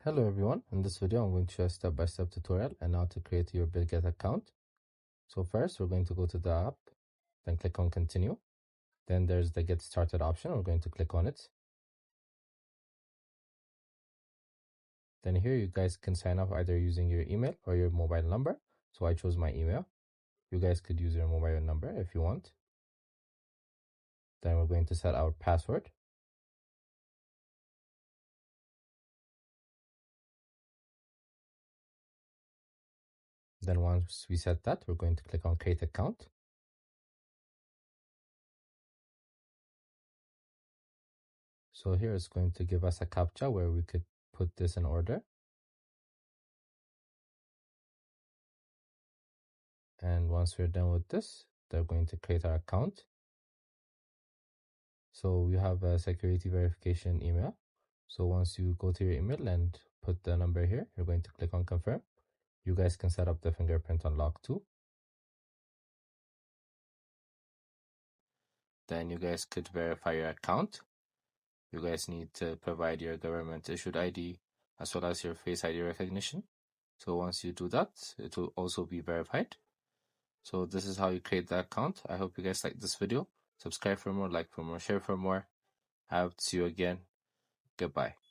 Hello everyone, in this video I'm going to show a step-by-step tutorial on how to create your Bitget account. So first we're going to go to the app, then click on continue. Then there's the get started option, we're going to click on it. Then here you guys can sign up either using your email or your mobile number. So I chose my email. You guys could use your mobile number if you want. Then we're going to set our password. Then once we set that, we're going to click on create account. So here it's going to give us a captcha where we could put this in order. And once we're done with this, they're going to create our account. So we have a security verification email. So once you go to your email and put the number here, you're going to click on confirm. You guys can set up the fingerprint unlock too. Then you guys could verify your account. You guys need to provide your government issued ID as well as your Face ID recognition. So once you do that, it will also be verified. So this is how you create the account. I hope you guys like this video. Subscribe for more, like for more, share for more. I hope to see you again. Goodbye.